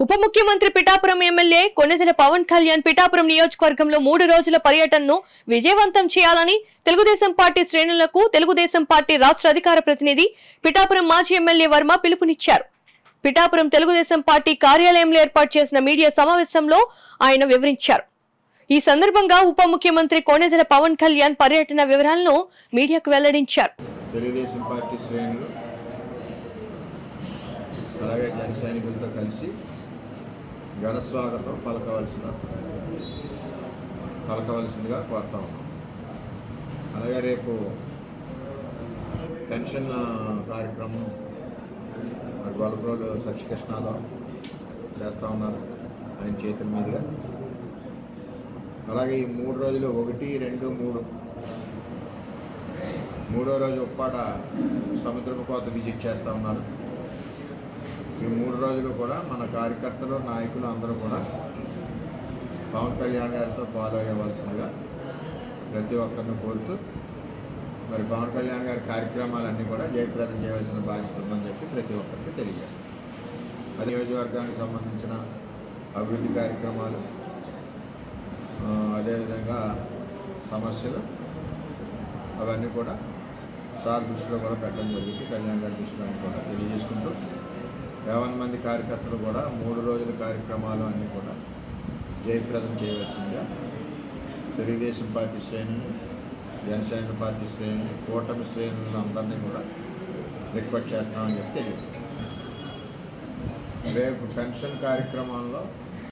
ఉప ముఖ్యమంత్రి పిఠాపురం ఎమ్మెల్యే కొణిదెల పవన్ కళ్యాణ్ పిఠాపురం నియోజకవర్గంలో 3 రోజుల పర్యటనను విజయవంతం చేయాలని తెలుగుదేశం పార్టీ శ్రేణులకు తెలుగుదేశం పార్టీ రాష్ట్ర అధికార ప్రతినిధి పిఠాపురం మాజీ ఎమ్మెల్యే వర్మ పిలుపునిచ్చారు. పిఠాపురం తెలుగుదేశం పార్టీ కార్యాలయంలో ఏర్పాటు చేసిన మీడియా సమావేశంలో ఆయన వివరించారు. ఈ సందర్భంగా ఉప ముఖ్యమంత్రి కొణిదెల పవన్ కళ్యాణ్ పర్యటన వివరాలను మీడియాకు వెల్లడించారు. తెలుగుదేశం పార్టీ శ్రేణులు అలాగే జన సైనికులతో కలిసి ఘన స్వాగతం పలకవలసిందిగా కోరుతా ఉన్నాం. అలాగే రేపు పెన్షన్ కార్యక్రమం గొల్లప్రోలు సత్యకృష్ణలో చేస్తూ ఉన్నారు ఆయన చేతుల మీదుగా. అలాగే ఈ 3 రోజులు 1, 2, 3 మూడో రోజు ఉప్పాడ సముద్రపు కోత విజిట్ చేస్తూ ఉన్నారు. ఈ 3 రోజులు కూడా మన కార్యకర్తలు నాయకులు అందరూ కూడా పవన్ కళ్యాణ్ గారితో ఫాలో అయ్యవలసిందిగా ప్రతి ఒక్కరిని కోరుతూ మరి పవన్ కళ్యాణ్ గారి కార్యక్రమాలన్నీ కూడా జయప్రదం చేయవలసిన బాధ్యత ఉందని చెప్పి ప్రతి ఒక్కరికి తెలియజేస్తాం. అది నియోజకవర్గానికి సంబంధించిన అభివృద్ధి కార్యక్రమాలు, అదేవిధంగా సమస్యలు అవన్నీ కూడా సార్ దృష్టిలో కూడా పెట్టడం జరిగింది. కళ్యాణ్ గారి దృష్టిలో కూడా తెలియజేసుకుంటూ 50 మంది కార్యకర్తలు కూడా 3 రోజుల కార్యక్రమాలు అన్నీ కూడా జయప్రదం చేయవలసిందిగా తెలుగుదేశం పార్టీ శ్రేణులు, జనసేన పార్టీ శ్రేణులు, కూటమి శ్రేణులను అందరినీ కూడా రిక్వెస్ట్ చేస్తామని చెప్పి తెలియజేస్తాం. రేపు పెన్షన్ కార్యక్రమంలో